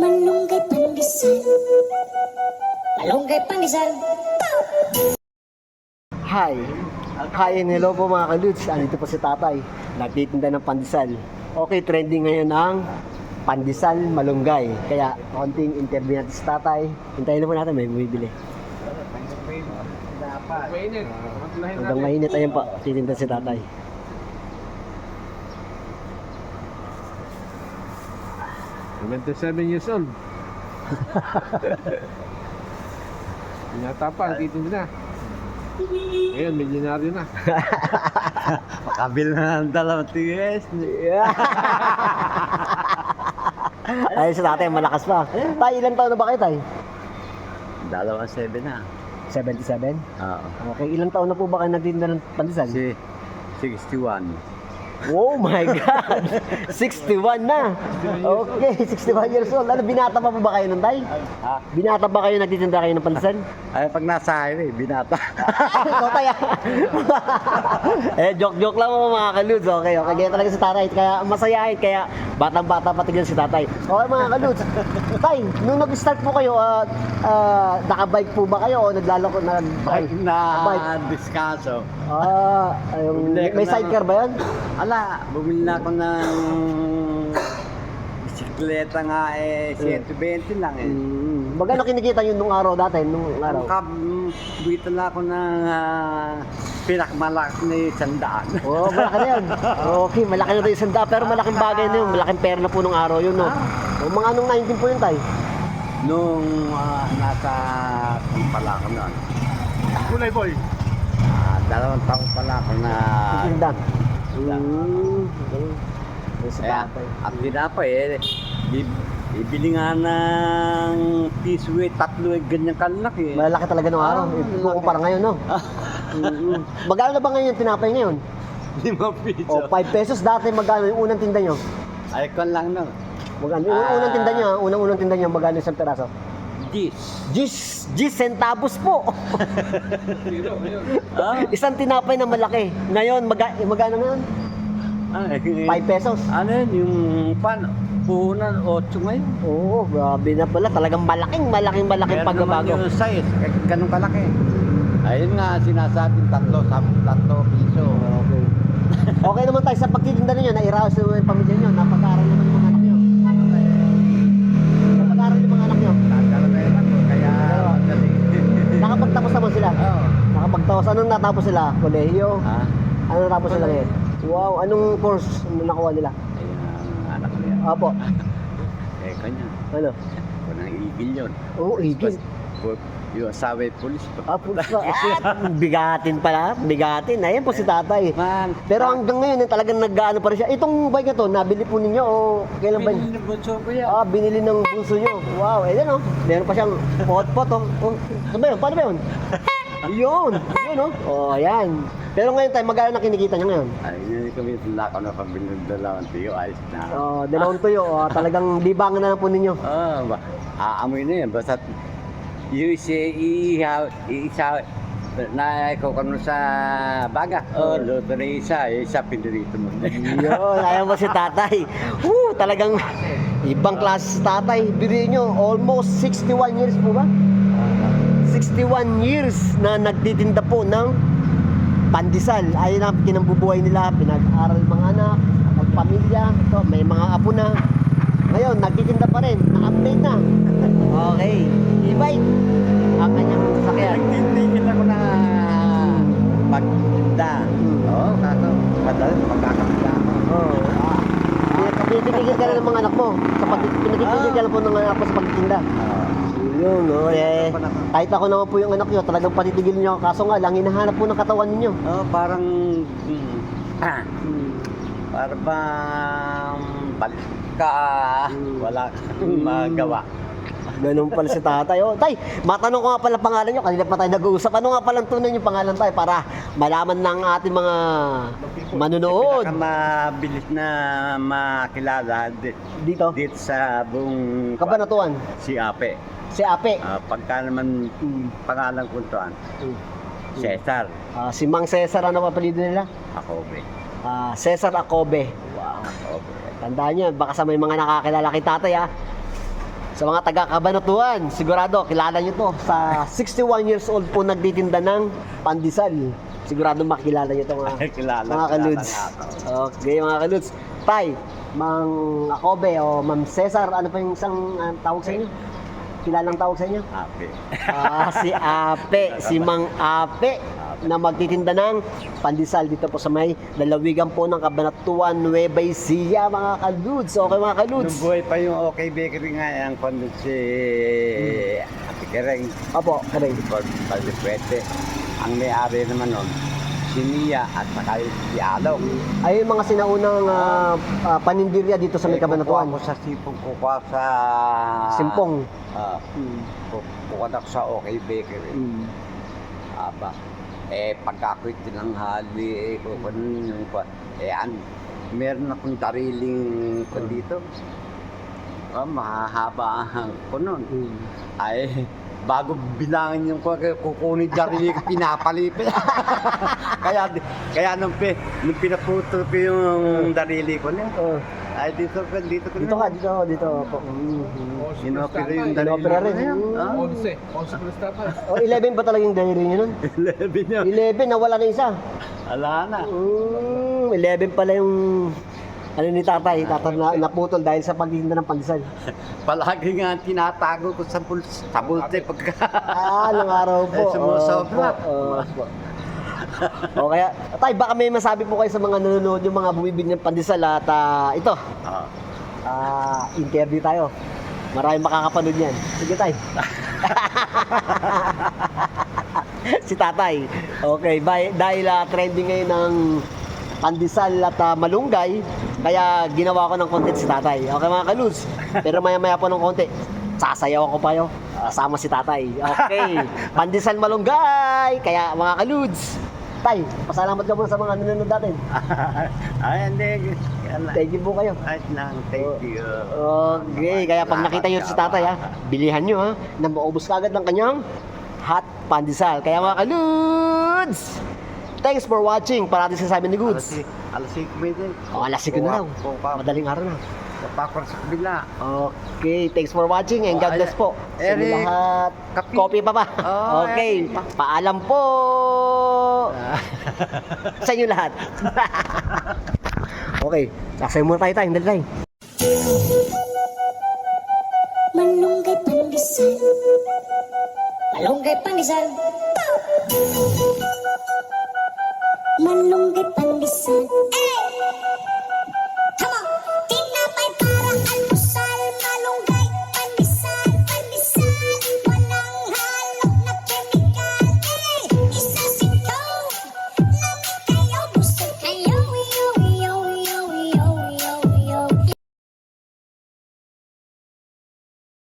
Malunggay pandesal. Malunggay pandesal. Hi! Hi and hello po mga kaluts. Andito po si tatay. Nagtitinda ng pandesal. Okay, trending ngayon ang pandesal malunggay. Kaya konting interview natin si tatay. Hintayin na po natin, may bumibili. Hanggang mainit, ayun po. Titinda si tatay. 27 years old. Pinata pa, titin na. Ngayon, milyonaryo na. Makabil na ng dalawang tigas. Ayun si tatay, malakas pa. Tay, ilan taon na ba kayo, tay? Dalawang 7 na. 77? Oo. Okay, ilang taon na po ba kayo nagtitinda ng pandesal? Si 61. Oh my God! 61 na! Okay, 61 years old. Ano, binata pa po ba kayo nun, tay? Ha? Binata ba kayo, nagtitinda kayo ng pandesal? Ay, pag nasa highway, binata. Ikaw, tay, ah. Joke-joke lang mo mga kaludes. Okay, okay. Kaya talaga si tatay. Kaya masayahin. Kaya batang-bata patigil si tatay. Okay, mga kaludes. Tay, nung nag-start po kayo, nakabike po ba kayo o naglalako na bike? na diskaso. May sidecar ba yun? Ala, bumili na ako ng bisikleta nga eh, 120 lang eh. Magkano kinikita yun nung araw dati? Nung araw? Buwito na ako ng pinakamalakas na 100. Oh, malaki na yun. Okay, malaki na rin isang pero malaking bagay na yun. Malaking pera na po nung araw yun, no? O, mga anong 19 po yun, tay? Nung nasa pala ako noon. Kulay boy. 2 taon pala ako na Titinda. Kaya, ang tinapay eh, ibili nga ng piso eh, 3 ganyan kalaki eh. Malaki talaga nung araw. Kukumpara ngayon, no? Magkano na ba ngayon yung tinapay ngayon? 5 piso. O, 5 pesos dati magkano yung unang tinda nyo? Ay, kon lang no. Magkano? Yung unang tinda nyo, unang tinda nyo, magkano isang peraso? 10. 10 centavos po. Ah? Isang tinapay na malaki. Ngayon, magkano ngayon? 5 pesos. Ano yun, yung puhunan, 8 ngayon. Oo, grabe na pala. Talagang malaking Meron naman pagbabago. yung size, ganun kalaki. Ayun nga, sinasabi 3 piso. Okay. Okay naman tayo sa pagtitinda ninyo, nairaos naman yung pamilya nyo, napag-aaral naman yung mga anak nyo. Napag-aaral yung mga anak nyo. Tagal ako, kaya madali. Nakapagtapos naman sila. Oo. Nakapagtapos. Anong natapos sila? Kolehiyo? Ha? Ano natapos sila ngayon? Wow, anong course nakuha nila? Ayun ang anak ko yan. Apo. Eh, kanya. Ano? Walang igil yun. Oo, igil. Yung asawa ay pulis pa. Pulis na. Bigatin pala. Bigatin. Ayan po si tatay. Man. Pero hanggang ngayon, talagang nag-ano pa rin siya. Itong bike na to, nabili po ninyo o kailan ba? Binili ng bunso ko yan. Binili ng bunso nyo. Wow, ayan o. Meron pa siyang pot-pot o. Ano ba yun? Paano ba yun? Yun. Yun o. Ayan. Pero ngayon tayo, magkano na kinikita nyo ngayon? Ay, hindi kami lakaw na pabili ng dalawang tiyo. Ayos na. Dalawang tuyo. Talagang libangan na lang po ninyo. Aamoy na yan. Basta yung isa na ikaw kano sa baga. Luto na isa pinirito mo. Yun, ayaw mo si tatay. Talagang ibang klase si tatay. Biriin nyo, almost 61 years po ba? 61 years na nagtitinda po ng pandesal. Ayun ang kinambubuhay nila, pinag-aral mga anak, pamilya, ito, may mga apo na. Ngayon, nagtitinda pa rin, na-update na. Okay, e-bike ang kanyang sasakyan. Nagtitigil ako na pagtinda. Oo, kaso madalas magkakapila ako. Pinitigil ka na ng mga anak mo. Pinitigil ka na po ng mga anak mo sa pagtitinda. Yun, kahit ako naman po yung anak nyo, talagang patitigil nyo. Kaso nga lang, hinahanap po ng katawan ninyo. Parang para bang balik ka, wala kang magawa. Ganun pala si tatay. Tay, matanong ko nga pala pangalan nyo. Kanina pa tayo nag-uusap. Ano nga palang tunay yung pangalan tayo para malaman ng ating mga manunood. Pinakamabilis na makilala Dito? dito sa buong Kabanatuan. si Ape. Si Ape. Pagka naman pangalan ko tuan, Cesar. Si Mang Cesar, ano pa apelyido nila? Acobe. Cesar Acobe. Wow. Acobe. Tandaan nyo, baka sa may mga nakakilala kay tatay Sa mga taga-Cabanatuan, sigurado kilala nyo to. Sa 61 years old po nagtitinda ng pandesal. Sigurado makilala nyo to mga kaludes. Okay mga kaludes. Tay, Mang Akobe o Ma'am Cesar, ano pa yung isang tawag sa inyo? Kilalang tawag sa inyo? Ape. Si Ape, si Mang Ape na magtitinda ng pandesal dito po sa may lalawigan po ng Cabanatuan, Nueva Ecija, mga kaludes. Okay mga kaludes. Nung buhay pa yung OK Bakery nga, yung kung si Ate Kereng. Opo, karay. Pwede. Ang may-ari naman nun, si Mia at saka si Alok. Ay yung mga sinaunang panindirya dito sa may Cabanatuan. Kukuha ko sa Sipong, kukuha sa... Simpong. Kukuha ako sa OK Bakery. Aba. Pag ako'y tinanghali, kukunin yung meron akong tariling ko dito. Mahahaba ko nun. Ay, bago bilangin yung kukunin darili ko, pinapalipit. kaya nung pinaputo ko yung darili ko na, ay dito ko Dito po. Inopera yung darili Inopera rin. ko. 11 plus tatay. 11 ba talaga yung diary niyo nun? 11 yun. 11, nawala na isa. Ala na. 11 pala yung ano ni tatay na naputol dahil sa pagtitinda ng pandesal. Palagi nga tinatago ko sa bulte pagka... Nung araw po. Sumusobra. Opo. O kaya, tay, baka may masabi po kayo sa mga nanonood yung mga bumibili ng pandesal at ito, interview tayo. Maraming makakapanood yan. Sige, tay. Si tatay. Okay, dahil trending ngayon ng pandesal at malunggay, kaya ginawa ko ng content si tatay. Okay mga kaludes, pero maya-maya po ng konti, sasayaw ako pa yun. Kasama si tatay. Okay, pandesal malunggay. Kaya mga kaludes, tay, pasalamat ka muna sa mga nanonood natin. Ay, hindi. Thank you po kayo. Ay, lang, thank you. Okay, kaya pag nakita nyo si tatay bilihan nyo na maubos kagad ng kanyang hot pandesal. Kaya mga kaludes, thanks for watching. Parating sasabi ni Goods. Alas 5 din. Alas 5 na raw. Madaling araw na. Papakor sa kabila. Okay, thanks for watching and God bless po. Sa inyo Eric, lahat. kape. Copy pa ba? Oh, Okay, paalam po. Sa inyo lahat. Okay, sasayo muna tayo. Dali tayo. Malunggay pandesal. Malunggay pandesal. Malunggay